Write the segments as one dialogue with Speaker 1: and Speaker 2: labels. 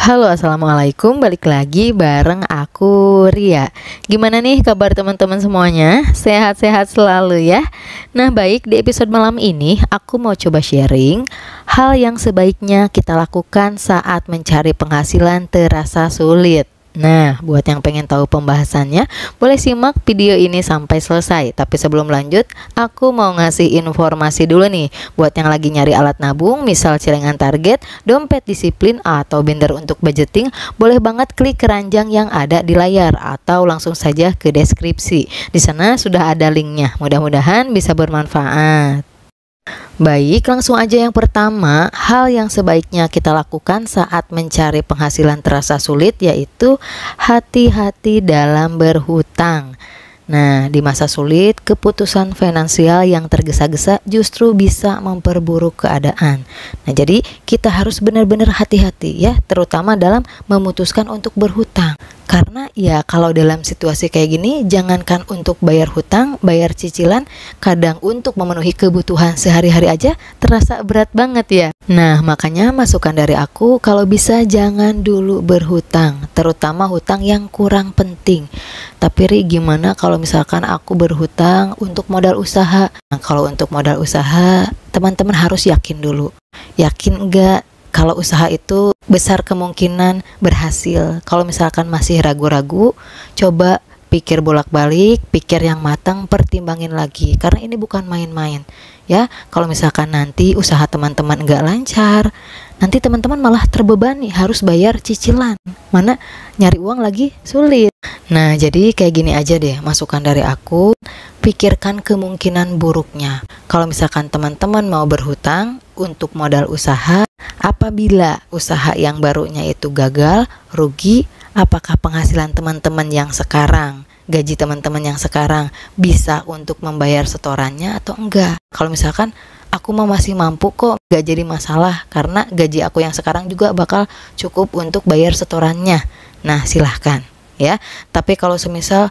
Speaker 1: Halo, assalamualaikum. Balik lagi bareng aku, Ria. Gimana nih kabar teman-teman semuanya? Sehat-sehat selalu ya. Nah, baik, di episode malam ini aku mau coba sharing hal yang sebaiknya kita lakukan saat mencari penghasilan terasa sulit. Nah, buat yang pengen tahu pembahasannya, boleh simak video ini sampai selesai. Tapi sebelum lanjut, aku mau ngasih informasi dulu nih. Buat yang lagi nyari alat nabung, misal celengan target, dompet disiplin, atau binder untuk budgeting, boleh banget klik keranjang yang ada di layar atau langsung saja ke deskripsi. Di sana sudah ada linknya. Mudah-mudahan bisa bermanfaat. Baik, langsung aja yang pertama, hal yang sebaiknya kita lakukan saat mencari penghasilan terasa sulit yaitu hati-hati dalam berhutang. Nah, di masa sulit, keputusan finansial yang tergesa-gesa justru bisa memperburuk keadaan. Nah, jadi kita harus benar-benar hati-hati ya, terutama dalam memutuskan untuk berhutang. Karena ya kalau dalam situasi kayak gini, jangankan untuk bayar hutang, bayar cicilan, kadang untuk memenuhi kebutuhan sehari-hari aja terasa berat banget ya. Nah, makanya masukan dari aku, kalau bisa jangan dulu berhutang, terutama hutang yang kurang penting. Tapi Ri, gimana kalau misalkan aku berhutang untuk modal usaha? Nah, kalau untuk modal usaha, teman-teman harus yakin dulu. Yakin enggak kalau usaha itu besar kemungkinan berhasil. Kalau misalkan masih ragu-ragu, coba pikir bolak-balik, pikir yang matang, pertimbangin lagi. Karena ini bukan main-main ya. Kalau misalkan nanti usaha teman-teman enggak lancar, nanti teman-teman malah terbebani harus bayar cicilan. Mana nyari uang lagi sulit. Nah, jadi kayak gini aja deh masukan dari aku. Pikirkan kemungkinan buruknya. Kalau misalkan teman-teman mau berhutang untuk modal usaha, apabila usaha yang barunya itu gagal, rugi, apakah penghasilan teman-teman yang sekarang, gaji teman-teman yang sekarang bisa untuk membayar setorannya atau enggak? Kalau misalkan aku masih mampu kok, gak jadi masalah karena gaji aku yang sekarang juga bakal cukup untuk bayar setorannya. Nah, silahkan ya. Tapi kalau semisal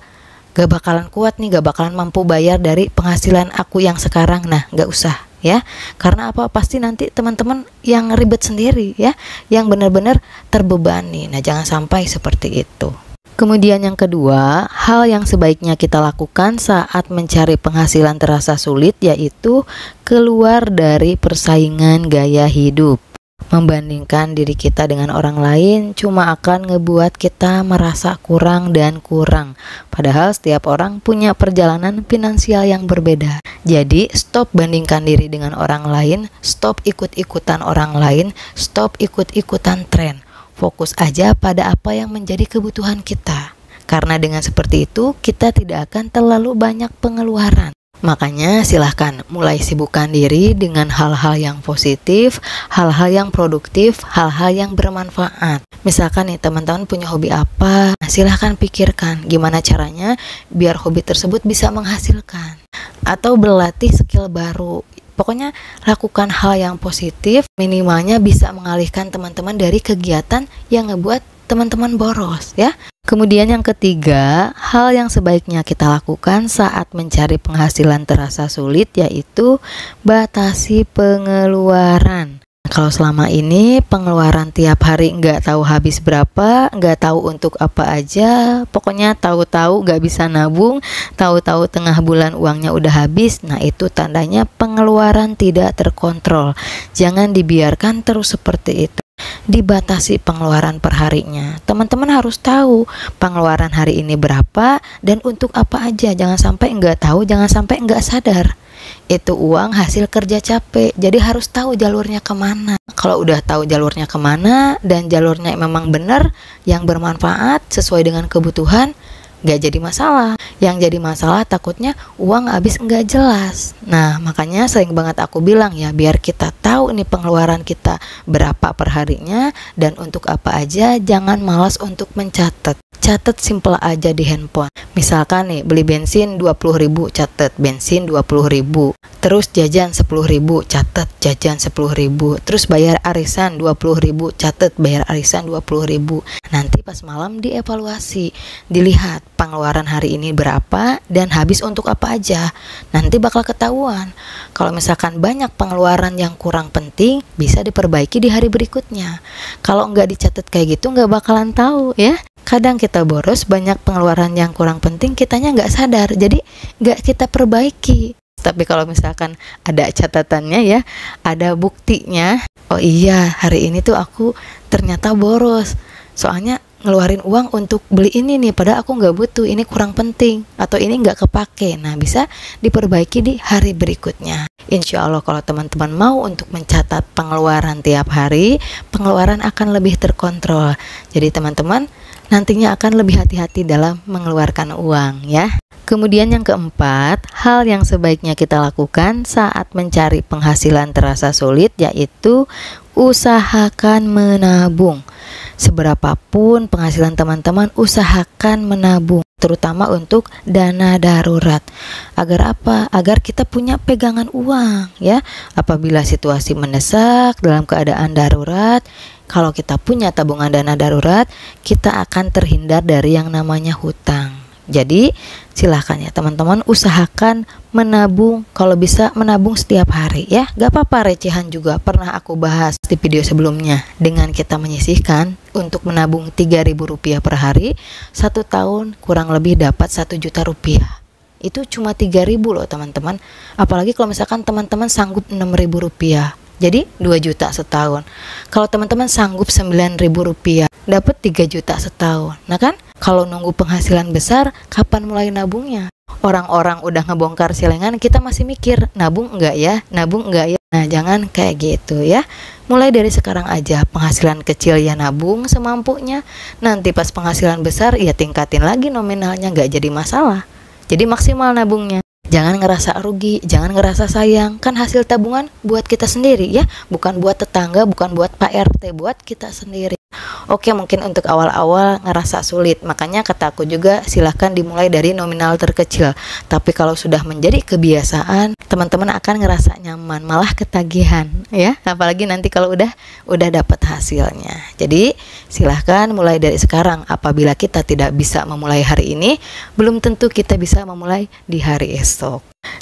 Speaker 1: gak bakalan kuat nih, gak bakalan mampu bayar dari penghasilan aku yang sekarang, nah gak usah ya. Karena apa? Pasti nanti teman-teman yang ribet sendiri ya, yang benar-benar terbebani. Nah, jangan sampai seperti itu. Kemudian yang kedua, hal yang sebaiknya kita lakukan saat mencari penghasilan terasa sulit yaitu keluar dari persaingan gaya hidup. Membandingkan diri kita dengan orang lain cuma akan ngebuat kita merasa kurang dan kurang. Padahal setiap orang punya perjalanan finansial yang berbeda. Jadi stop bandingkan diri dengan orang lain, stop ikut-ikutan orang lain, stop ikut-ikutan tren. Fokus aja pada apa yang menjadi kebutuhan kita. Karena dengan seperti itu kita tidak akan terlalu banyak pengeluaran. Makanya silahkan mulai sibukkan diri dengan hal-hal yang positif, hal-hal yang produktif, hal-hal yang bermanfaat. Misalkan nih teman-teman punya hobi apa, silahkan pikirkan gimana caranya biar hobi tersebut bisa menghasilkan. Atau berlatih skill baru. Pokoknya lakukan hal yang positif, minimalnya bisa mengalihkan teman-teman dari kegiatan yang ngebuat teman-teman boros ya. Kemudian yang ketiga, hal yang sebaiknya kita lakukan saat mencari penghasilan terasa sulit yaitu batasi pengeluaran. Kalau selama ini pengeluaran tiap hari nggak tahu habis berapa, nggak tahu untuk apa aja, pokoknya tahu-tahu nggak bisa nabung, tahu-tahu tengah bulan uangnya udah habis, nah itu tandanya pengeluaran tidak terkontrol. Jangan dibiarkan terus seperti itu. Dibatasi pengeluaran per harinya. Teman-teman harus tahu pengeluaran hari ini berapa dan untuk apa aja. Jangan sampai nggak tahu, jangan sampai nggak sadar. Itu uang hasil kerja capek, jadi harus tahu jalurnya kemana. Kalau udah tahu jalurnya kemana dan jalurnya memang benar, yang bermanfaat sesuai dengan kebutuhan, gak jadi masalah. Yang jadi masalah takutnya uang habis nggak jelas. Nah, makanya sering banget aku bilang ya, biar kita tahu nih pengeluaran kita berapa per harinya dan untuk apa aja, jangan malas untuk mencatat. catat simple aja di handphone. Misalkan nih beli bensin 20.000, catat bensin 20.000. Terus jajan 10.000, catat jajan 10.000. Terus bayar arisan 20.000, catat bayar arisan 20.000. Nanti pas malam dievaluasi, dilihat pengeluaran hari ini berapa dan habis untuk apa aja. Nanti bakal ketahuan. Kalau misalkan banyak pengeluaran yang kurang penting, bisa diperbaiki di hari berikutnya. Kalau nggak dicatat kayak gitu, nggak bakalan tahu ya. Kadang kita boros, banyak pengeluaran yang kurang penting, kitanya nggak sadar, jadi nggak kita perbaiki. Tapi kalau misalkan ada catatannya ya, ada buktinya, oh iya hari ini tuh aku ternyata boros, soalnya ngeluarin uang untuk beli ini nih, padahal aku nggak butuh, ini kurang penting, atau ini nggak kepake. Nah, bisa diperbaiki di hari berikutnya. Insya Allah kalau teman-teman mau untuk mencatat pengeluaran tiap hari, pengeluaran akan lebih terkontrol. Jadi teman-teman nantinya akan lebih hati-hati dalam mengeluarkan uang ya. Kemudian yang keempat, hal yang sebaiknya kita lakukan saat mencari penghasilan terasa sulit, yaitu usahakan menabung. Seberapapun penghasilan teman-teman, usahakan menabung, terutama untuk dana darurat. Agar apa? Agar kita punya pegangan uang ya. Apabila situasi mendesak dalam keadaan darurat, kalau kita punya tabungan dana darurat, kita akan terhindar dari yang namanya hutang. Jadi silahkan ya teman-teman, usahakan menabung, kalau bisa menabung setiap hari ya. Gak apa-apa recehan juga, pernah aku bahas di video sebelumnya. Dengan kita menyisihkan untuk menabung Rp3.000 per hari, 1 tahun kurang lebih dapat 1 juta rupiah. Itu cuma 3.000 loh teman-teman. Apalagi kalau misalkan teman-teman sanggup 6.000 rupiah, jadi 2 juta setahun. Kalau teman-teman sanggup 9.000 rupiah, dapat 3 juta setahun. Nah kan, kalau nunggu penghasilan besar, kapan mulai nabungnya? Orang-orang udah ngebongkar silengan, kita masih mikir, nabung enggak ya? Nabung enggak ya? Nah, jangan kayak gitu ya. Mulai dari sekarang aja, penghasilan kecil ya nabung semampunya. Nanti pas penghasilan besar, ya tingkatin lagi nominalnya, nggak jadi masalah. Jadi maksimal nabungnya. Jangan ngerasa rugi, jangan ngerasa sayang. Kan hasil tabungan buat kita sendiri ya, bukan buat tetangga, bukan buat Pak RT, buat kita sendiri. Oke, mungkin untuk awal-awal ngerasa sulit, makanya kata aku juga silahkan dimulai dari nominal terkecil. Tapi kalau sudah menjadi kebiasaan, teman-teman akan ngerasa nyaman, malah ketagihan ya. Apalagi nanti kalau udah dapat hasilnya. Jadi silahkan mulai dari sekarang. Apabila kita tidak bisa memulai hari ini, belum tentu kita bisa memulai di hari esok.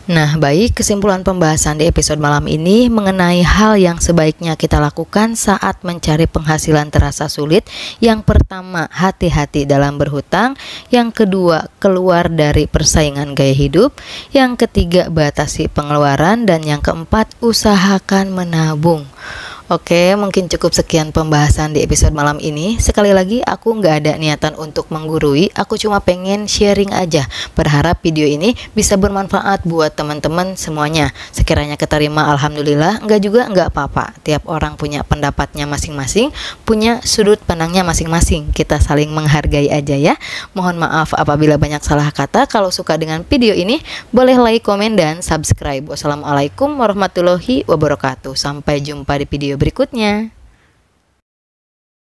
Speaker 1: Nah, baik, kesimpulan pembahasan di episode malam ini mengenai hal yang sebaiknya kita lakukan saat mencari penghasilan terasa sulit. Yang pertama, hati-hati dalam berhutang. Yang kedua, keluar dari persaingan gaya hidup. Yang ketiga, batasi pengeluaran. Dan yang keempat, usahakan menabung. Oke, mungkin cukup sekian pembahasan di episode malam ini. Sekali lagi, aku nggak ada niatan untuk menggurui, aku cuma pengen sharing aja. Berharap video ini bisa bermanfaat buat teman-teman semuanya. Sekiranya keterima, alhamdulillah. Nggak juga nggak apa-apa. Tiap orang punya pendapatnya masing-masing, punya sudut pandangnya masing-masing. Kita saling menghargai aja ya. Mohon maaf apabila banyak salah kata. Kalau suka dengan video ini, boleh like, komen, dan subscribe. Wassalamualaikum warahmatullahi wabarakatuh. Sampai jumpa di video berikutnya.